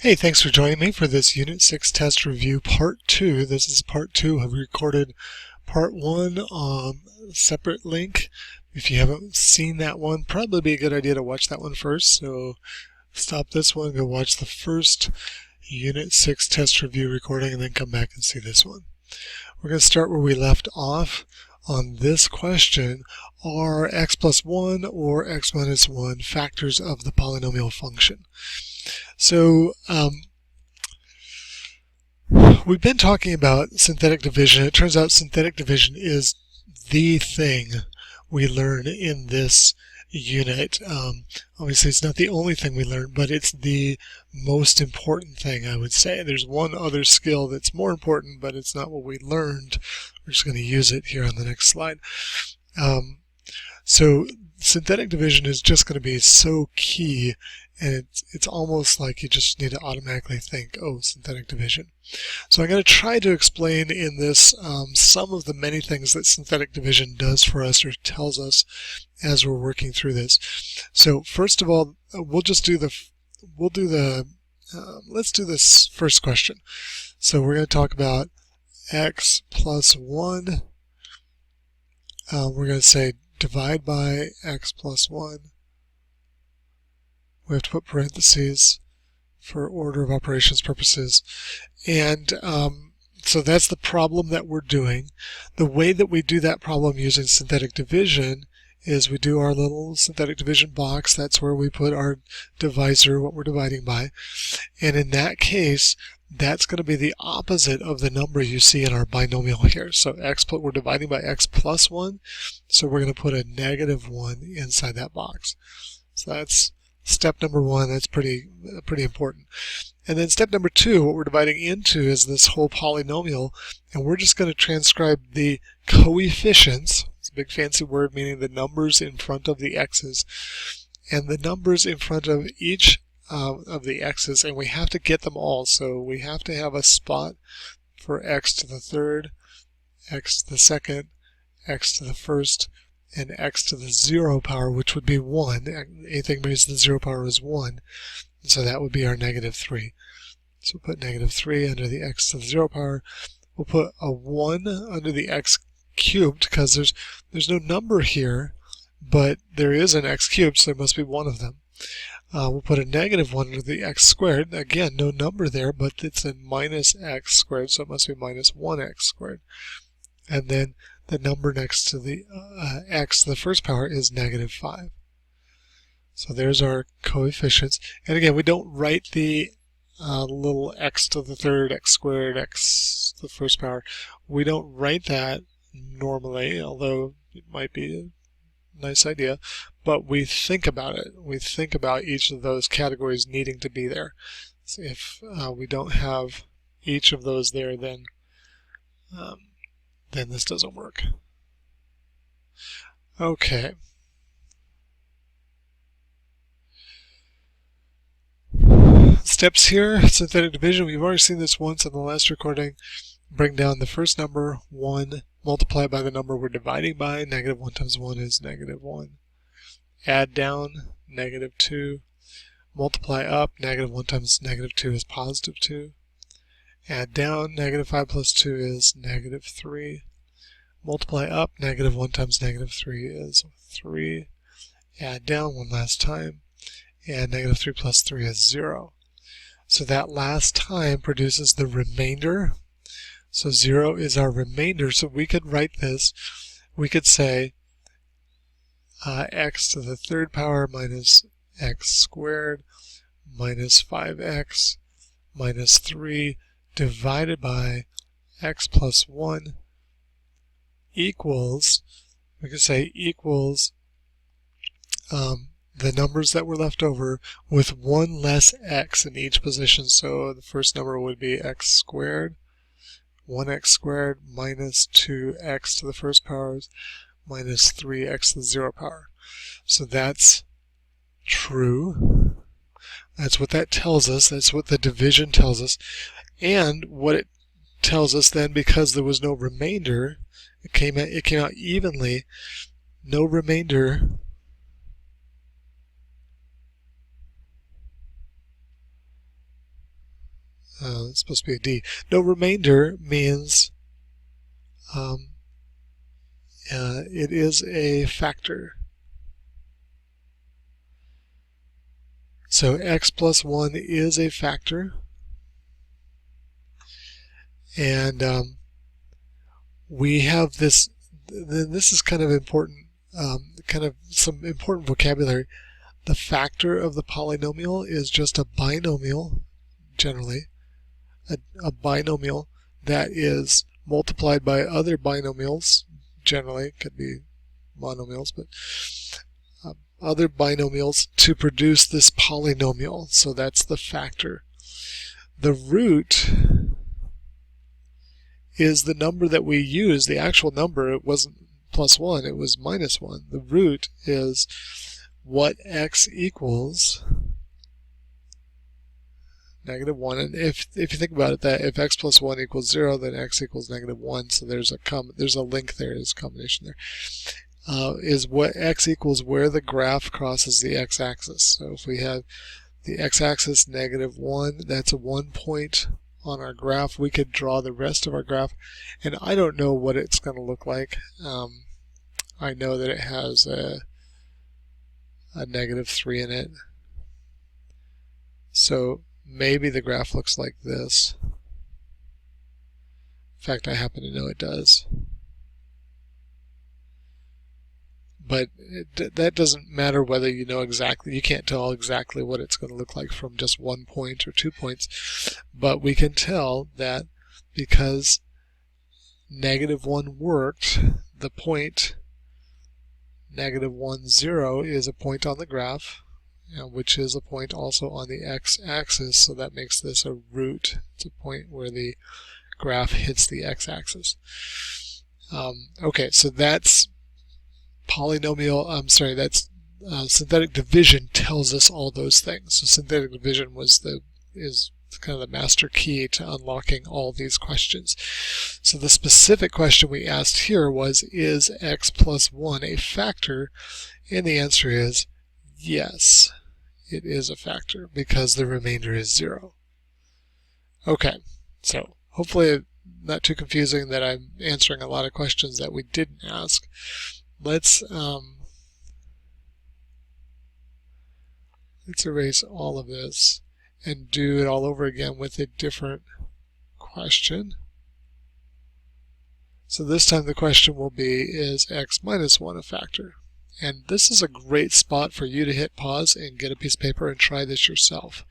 Hey, thanks for joining me for this Unit 6 test review part 2. This is part 2. I've recorded part 1 on a separate link. If you haven't seen that one, probably be a good idea to watch that one first. So stop this one, go watch the first Unit 6 test review recording, and then come back and see this one. We're going to start where we left off on this question. Are x plus 1 or x minus 1 factors of the polynomial function? So we've been talking about synthetic division. It turns out synthetic division is the thing we learn in this unit. Obviously it's not the only thing we learn, but it's the most important thing, I would say. There's one other skill that's more important, but it's not what we learned. We're just going to use it here on the next slide. So synthetic division is just going to be so key, and it's almost like you just need to automatically think, oh, synthetic division. So I'm going to try to explain in this some of the many things that synthetic division does for us or tells us as we're working through this. So first of all, let's do this first question. So we're going to talk about x plus 1. We're going to say divide by x plus 1. We have to put parentheses for order of operations purposes. And so that's the problem that we're doing. The way that we do that problem using synthetic division is we do our little synthetic division box. That's where we put our divisor, what we're dividing by. And in that case, that's going to be the opposite of the number you see in our binomial here. So we're dividing by x plus 1, so we're going to put a negative 1 inside that box. So that's step number 1. That's pretty important. And then step number 2, what we're dividing into is this whole polynomial, and we're just going to transcribe the coefficients. It's a big fancy word meaning the numbers in front of the x's, and the numbers in front of each of the x's, and we have to get them all. So we have to have a spot for x to the third, x to the second, x to the first, and x to the 0 power, which would be 1. Anything raised to the 0 power is 1. And so that would be our negative 3. So we'll put negative 3 under the x to the 0 power. We'll put a 1 under the x cubed, because there's no number here, but there is an x cubed, so there must be one of them. We'll put a negative 1 under the x squared. Again, no number there, but it's a minus x squared, so it must be minus 1x squared. And then the number next to the x to the first power is negative 5. So there's our coefficients. And again, we don't write the little x to the third, x squared, x to the first power. We don't write that normally, although it might be a nice idea, but we think about it. We think about each of those categories needing to be there. So if we don't have each of those there, then this doesn't work. Okay. Steps here, synthetic division. We've already seen this once in the last recording. Bring down the first number, 1, multiply by the number we're dividing by. Negative 1 times 1 is negative 1. Add down, negative 2. Multiply up, negative 1 times negative 2 is positive 2. Add down, negative 5 plus 2 is negative 3. Multiply up, negative 1 times negative 3 is 3. Add down one last time, and negative 3 plus 3 is 0. So that last time produces the remainder. So 0 is our remainder. So we could write this. We could say x to the third power minus x squared minus 5x minus 3 divided by x plus 1 equals, we could say equals the numbers that were left over with 1 less x in each position. So the first number would be x squared, 1x squared minus 2x to the first powers minus 3x to the 0 power. So that's true. That's what that tells us. That's what the division tells us. And what it tells us then, because there was no remainder, it came out evenly. No remainder it's supposed to be a D. No remainder means it is a factor. So x plus 1 is a factor. And we have this, this is kind of important, kind of some important vocabulary. The factor of the polynomial is just a binomial, generally. A binomial that is multiplied by other binomials, generally, could be monomials, but other binomials to produce this polynomial. So that's the factor. The root is the number that we use, the actual number. It wasn't plus 1, it was minus 1. The root is what x equals negative 1. And if you think about it, that if x plus 1 equals 0, then x equals negative 1. So there's a link there, there's a combination there. Is what x equals where the graph crosses the x-axis. So if we have the x-axis negative 1, that's a 1 point on our graph. We could draw the rest of our graph, and I don't know what it's going to look like. I know that it has a negative 3 in it. So maybe the graph looks like this. In fact, I happen to know it does. But that doesn't matter whether you know exactly. You can't tell exactly what it's going to look like from just 1 point or 2 points. But we can tell that because negative 1 worked, the point negative 1, 0 is a point on the graph, which is a point also on the x-axis. So that makes this a root. It's a point where the graph hits the x-axis. Okay, so that's polynomial, that's synthetic division tells us all those things. So synthetic division is kind of the master key to unlocking all these questions. So the specific question we asked here was, is x plus 1 a factor? And the answer is yes, it is a factor because the remainder is 0. Okay, so hopefully not too confusing that I'm answering a lot of questions that we didn't ask. Let's erase all of this and do it all over again with a different question. So this time the question will be, is x minus 1 a factor? And this is a great spot for you to hit pause and get a piece of paper and try this yourself.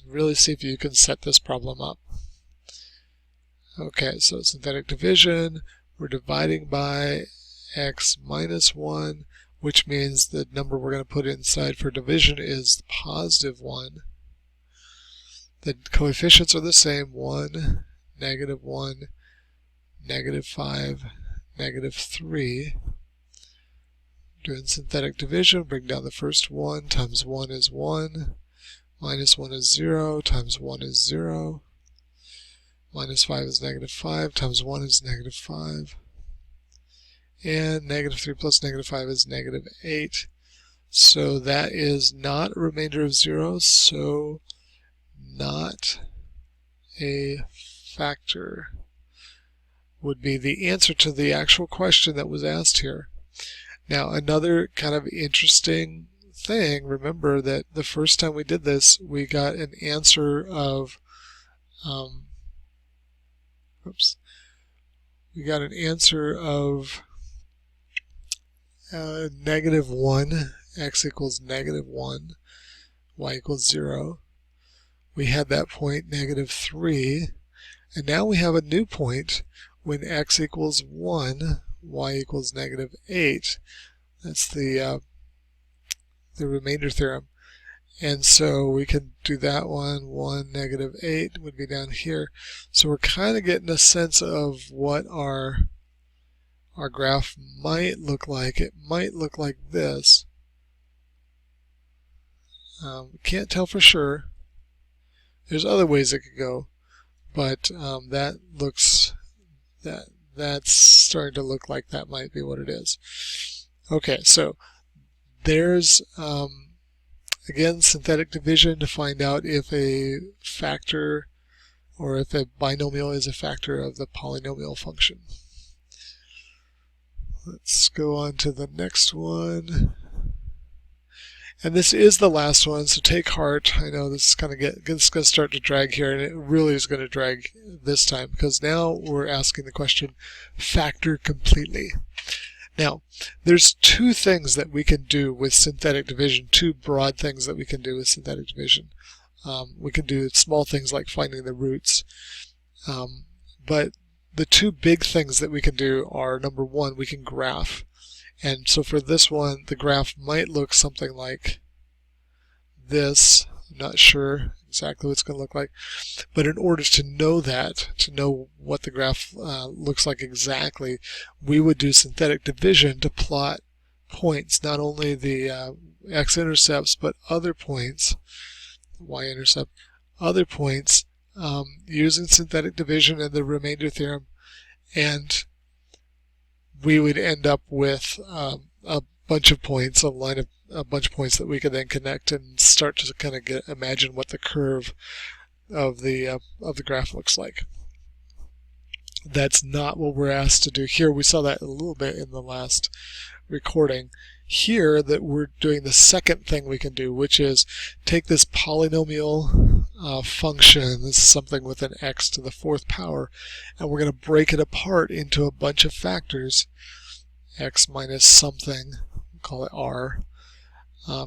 Really see if you can set this problem up. Okay, so synthetic division, we're dividing by x minus 1, which means the number we're going to put inside for division is positive 1. The coefficients are the same, 1, negative 1, negative 5, negative 3. Doing synthetic division, bring down the first 1, times 1 is 1, minus 1 is 0, times 1 is 0, minus 5 is negative 5, times 1 is negative 5. And negative 3 plus negative 5 is negative 8. So that is not a remainder of 0, so not a factor would be the answer to the actual question that was asked here. Now, another kind of interesting thing, remember that the first time we did this, we got an answer of negative 1, x equals negative 1, y equals 0. We had that point, negative 3, and now we have a new point when x equals 1, y equals negative 8. That's the remainder theorem. And so we can do that one, negative 8 would be down here. So we're kind of getting a sense of what our graph might look like. It might look like this. Can't tell for sure. There's other ways it could go, but that's starting to look like that might be what it is. Okay, so there's Again, synthetic division to find out if a factor or if a binomial is a factor of the polynomial function. Let's go on to the next one. And this is the last one, so take heart. I know this is going to start to drag here, and it really is going to drag this time, because now we're asking the question, factor completely. Now, there's two things that we can do with synthetic division, two broad things that we can do with synthetic division. We can do small things like finding the roots, but the two big things that we can do are, number one, we can graph. And so for this one, the graph might look something like this. I'm not sure exactly what it's going to look like. But in order to know that, to know what the graph looks like exactly, we would do synthetic division to plot points, not only the x-intercepts, but other points, y-intercept, other points, using synthetic division and the remainder theorem. And we would end up with a bunch of points, a bunch of points that we could then connect and start to kind of imagine what the curve of the graph looks like. That's not what we're asked to do here. We saw that a little bit in the last recording. Here, that we're doing the second thing we can do, which is take this polynomial function, this is something with an x to the fourth power, and we're going to break it apart into a bunch of factors, x minus something, we'll call it r,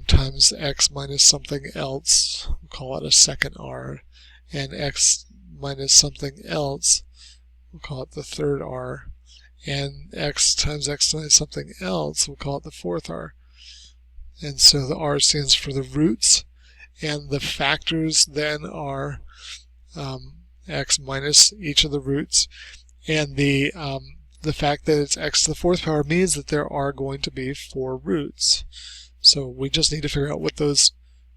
times x minus something else, we'll call it a second r, and x minus something else, we'll call it the third r, and x times something else, we'll call it the fourth r. And so the r stands for the roots, and the factors then are x minus each of the roots, and the fact that it's x to the fourth power means that there are going to be 4 roots. So we just need to figure out what those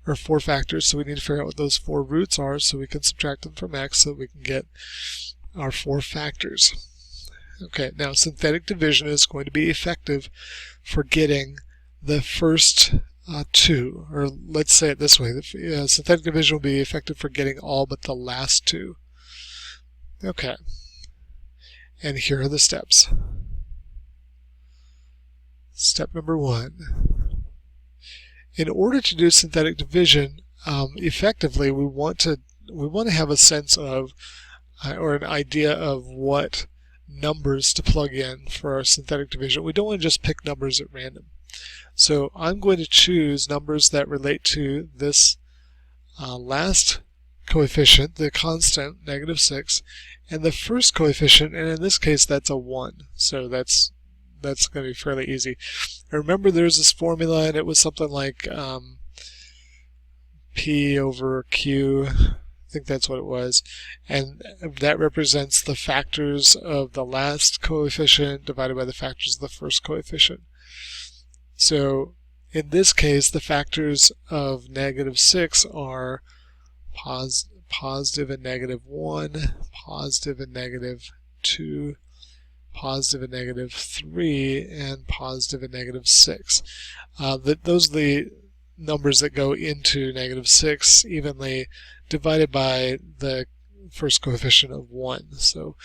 are, 4 factors, so we need to figure out what those 4 roots are so we can subtract them from x so we can get our 4 factors. Okay, now synthetic division is going to be effective for getting the first 2, or let's say it this way, synthetic division will be effective for getting all but the last 2. Okay, and here are the steps. Step number 1. In order to do synthetic division effectively, we want to have a sense of or an idea of what numbers to plug in for our synthetic division. We don't want to just pick numbers at random. So I'm going to choose numbers that relate to this last coefficient, the constant, -6, and the first coefficient, and in this case that's a 1. So that's going to be fairly easy. And remember, there's this formula, and it was something like P over Q. I think that's what it was, and that represents the factors of the last coefficient divided by the factors of the first coefficient. So in this case, the factors of -6 are positive and -1, positive and -2, positive and -3, and positive and -6. Those are the numbers that go into -6 evenly divided by the first coefficient of 1. So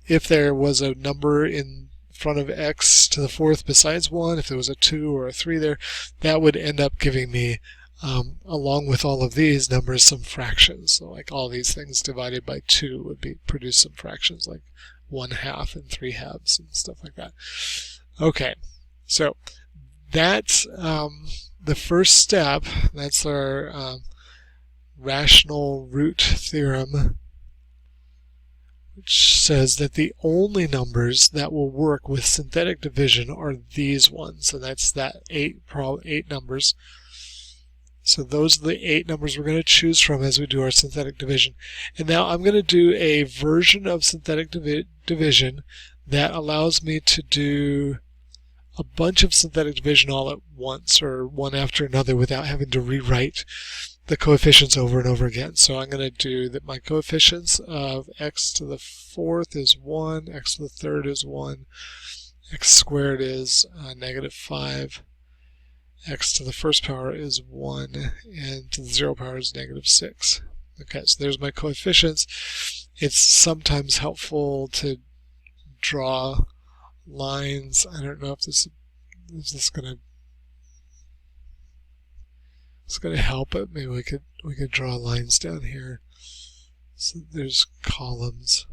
if there was a number in front of x to the fourth besides 1, if there was a 2 or a 3 there, that would end up giving me, along with all of these numbers, some fractions. So like all these things divided by 2 would produce some fractions like 1/2 and 3/2 and stuff like that. Okay, so that's the first step. That's our rational root theorem, which says that the only numbers that will work with synthetic division are these ones, and that's that 8 numbers. So those are the 8 numbers we're going to choose from as we do our synthetic division. And now I'm going to do a version of synthetic division that allows me to do a bunch of synthetic division all at once, or one after another, without having to rewrite the coefficients over and over again. So I'm going to do that. My coefficients of x to the fourth is 1, x to the third is 1, x squared is -5, x to the first power is 1, and to the 0 power is -6. Okay, so there's my coefficients. It's sometimes helpful to draw lines. I don't know if this is gonna help, but maybe we could draw lines down here. So there's columns.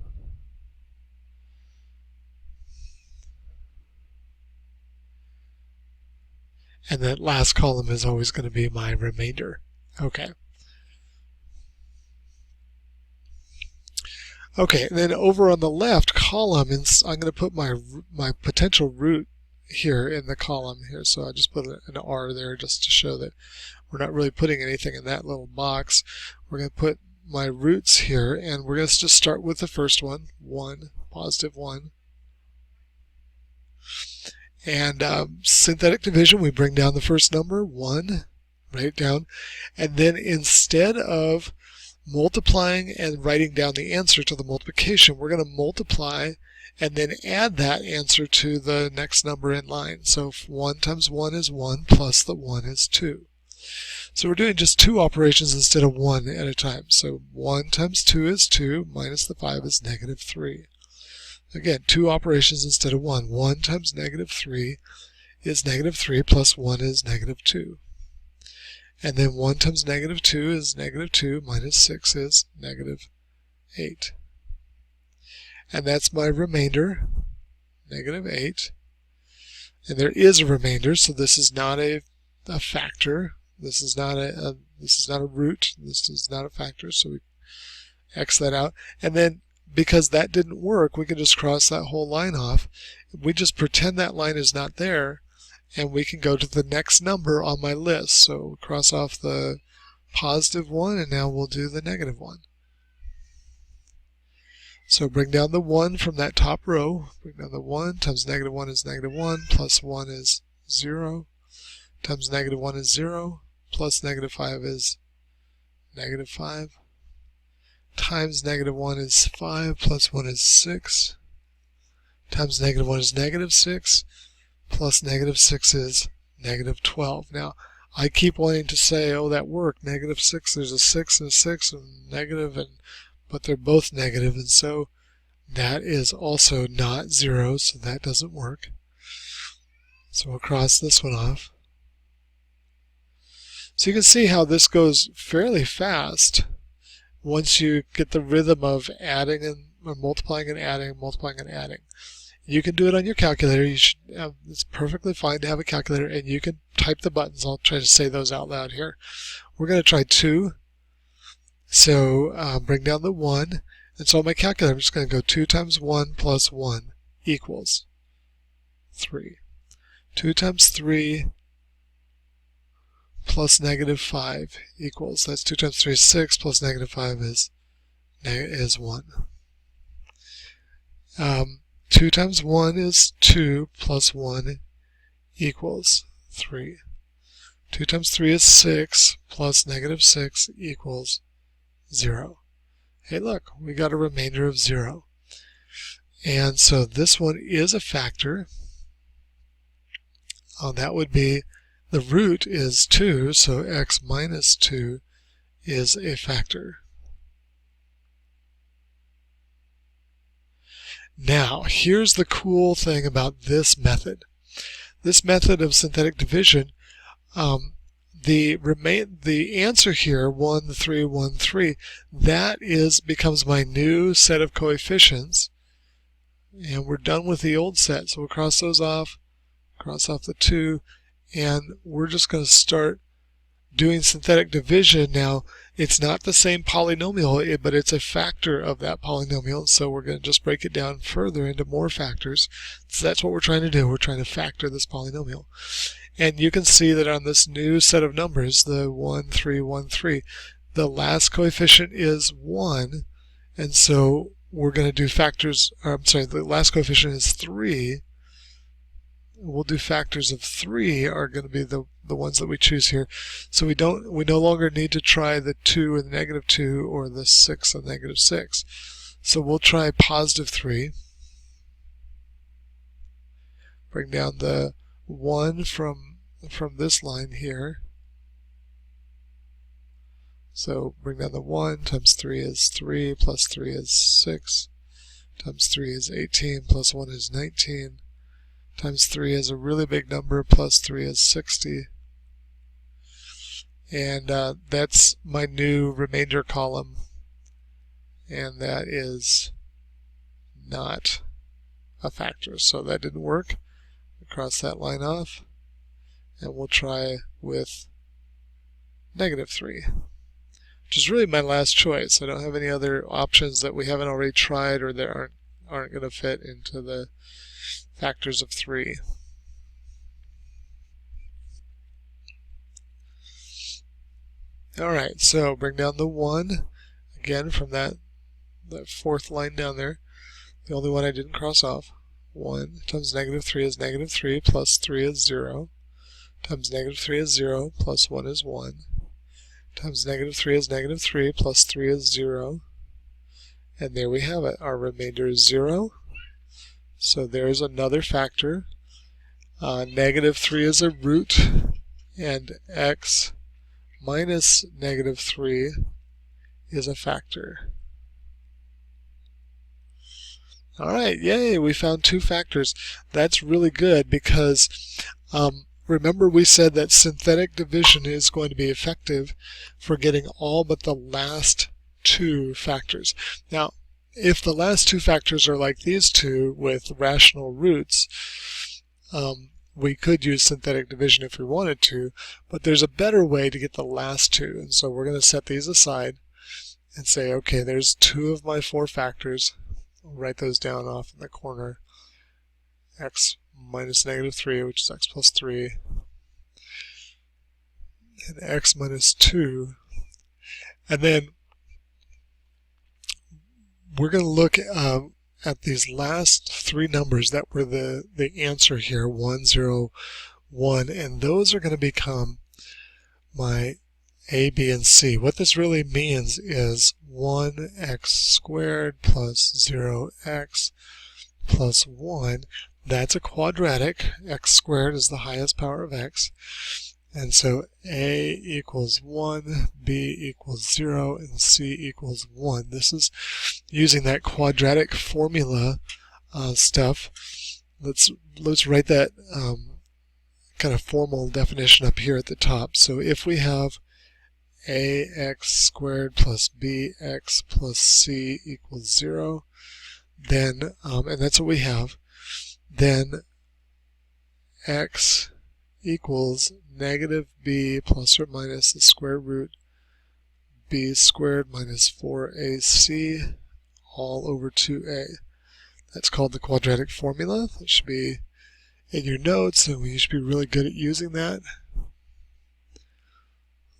And that last column is always going to be my remainder. Okay. Okay, and then over on the left column, I'm going to put my potential root here in the column here. So I just put an R there just to show that we're not really putting anything in that little box. We're going to put my roots here, and we're going to just start with the first one, 1, positive 1. And synthetic division, we bring down the first number, 1, write it down. And then instead of multiplying and writing down the answer to the multiplication, we're going to multiply and then add that answer to the next number in line. So 1 times 1 is 1, plus the 1 is 2. So we're doing just 2 operations instead of 1 at a time. So 1 times 2 is 2, minus the 5 is -3. Again, 2 operations instead of 1. 1 times -3 is -3, plus 1 is -2. And then 1 times -2 is -2, minus 6 is -8. And that's my remainder, -8. And there is a remainder, so this is not a factor. This is not a root. This is not a factor, so we X that out. And then because that didn't work, we can just cross that whole line off. We just pretend that line is not there, and we can go to the next number on my list. So cross off the positive 1, and now we'll do the -1. So bring down the 1 from that top row. Bring down the 1 times -1 is -1, plus 1 is 0, times -1 is 0, plus -5 is -5, times -1 is 5, plus 1 is 6, times -1 is -6, plus -6 is -12. Now, I keep wanting to say, oh, that worked, -6, there's a 6 and a 6 and negative, but they're both negative, and so that is also not 0, so that doesn't work. So we'll cross this one off. So you can see how this goes fairly fast once you get the rhythm of adding and multiplying and adding, multiplying and adding. You can do it on your calculator. It's perfectly fine to have a calculator, and you can type the buttons. I'll try to say those out loud here. We're going to try 2. So bring down the 1. And so on my calculator, I'm just going to go 2 times 1 plus 1 equals 3. 2 times 3 plus -5 equals, that's 2 times 3 is 6, plus -5 is 1. 2 times 1 is 2, plus 1 equals 3. 2 times 3 is 6, plus -6 equals 0. Hey, look, we got a remainder of 0. And so this one is a factor. That would be, the root is 2, so x minus 2 is a factor. Now, here's the cool thing about this method. This method of synthetic division, the answer here, 1, 3, 1, 3, that becomes my new set of coefficients, and we're done with the old set. So we'll cross those off, cross off the 2, and we're just going to start doing synthetic division. Now, it's not the same polynomial, but it's a factor of that polynomial, so we're going to just break it down further into more factors. So that's what we're trying to do. We're trying to factor this polynomial. And you can see that on this new set of numbers, the 1, 3, 1, 3, the last coefficient is 1, and so we're going to do factors, the last coefficient is 3. We'll do factors of 3 are going to be the ones that we choose here. So we no longer need to try the 2 and the -2 or the 6 and -6. So we'll try positive 3. Bring down the 1 from from this line here. So bring down the 1 times 3 is 3, plus 3 is 6, times 3 is 18, plus 1 is 19, times 3 is a really big number, plus 3 is 60. And that's my new remainder column, and that is not a factor, so that didn't work. Cross that line off, and we'll try with -3, which is really my last choice. I don't have any other options that we haven't already tried or that aren't going to fit into the factors of 3. Alright, so bring down the 1 again from that fourth line down there, the only one I didn't cross off. 1 times -3 is -3, plus 3 is 0, times -3 is 0, plus 1 is 1, times -3 is -3, plus 3 is 0, and there we have it. Our remainder is 0, so there's another factor. -3 is a root, and x minus -3 is a factor. Alright, yay, we found 2 factors. That's really good because remember we said that synthetic division is going to be effective for getting all but the last 2 factors. Now, if the last 2 factors are like these two with rational roots, we could use synthetic division if we wanted to, but there's a better way to get the last 2, and so we're going to set these aside and say, okay, there's 2 of my 4 factors. I'll write those down off in the corner. X minus -3, which is x plus 3, and x minus 2. And then we're going to look at these last 3 numbers that were the answer here, 1, 0, 1, and those are going to become my a, b, and c. What this really means is 1x squared plus 0x plus 1. That's a quadratic. X squared is the highest power of x. And so a equals 1, b equals 0, and c equals 1. This is using that quadratic formula stuff. Let's write that kind of formal definition up here at the top. So if we have ax squared plus bx plus c equals 0, then, and that's what we have, then x equals -b plus or minus the square root b squared minus 4ac all over 2a. That's called the quadratic formula. That should be in your notes, and you should be really good at using that.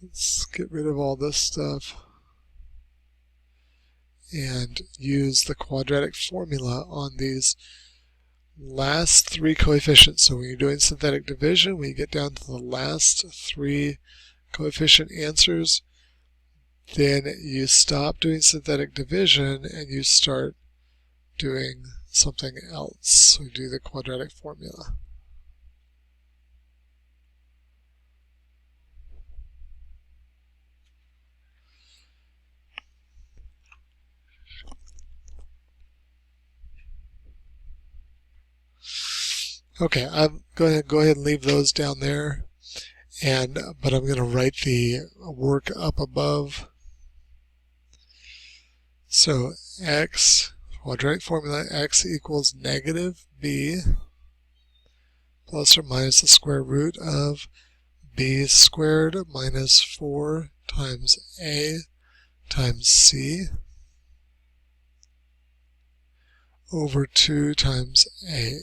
Let's get rid of all this stuff and use the quadratic formula on these last 3 coefficients. So when you're doing synthetic division, when you get down to the last 3 coefficient answers, then you stop doing synthetic division and you start doing something else. So we do the quadratic formula. Okay, I'm going to go ahead and leave those down there, but I'm going to write the work up above. So x, quadratic formula, x equals -b plus or minus the square root of b squared minus 4 times a times c over 2 times a.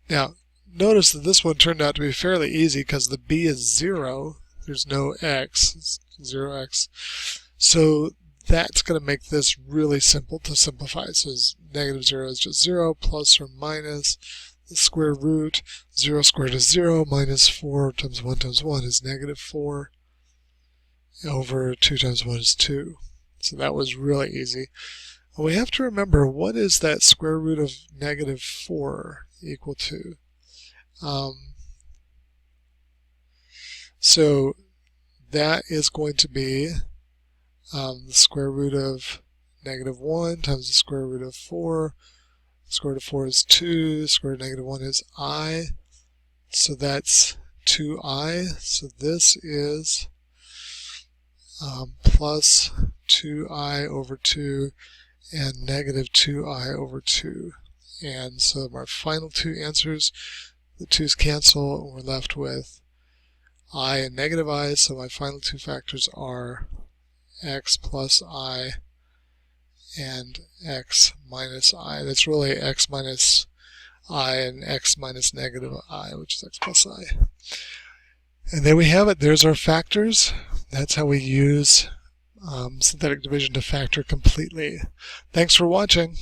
Now, notice that this one turned out to be fairly easy because the b is 0. There's no x. It's 0x. So that's going to make this really simple to simplify. So -0 is just 0 plus or minus the square root. 0 squared is 0 minus 4 times 1 times 1 is -4 over 2 times 1 is 2. So that was really easy. We have to remember, what is that square root of -4 equal to? So that is going to be the square root of -1 times the square root of 4. The square root of 4 is 2. The square root of -1 is I. So that's 2i. So this is plus 2i over 2 and negative 2i over 2. And so our final two answers, the 2's cancel, and we're left with I and negative I. So my final two factors are x plus I and x minus I. That's really x minus I and x minus negative I, which is x plus I. And there we have it. There's our factors. That's how we use synthetic division to factor completely. Thanks for watching.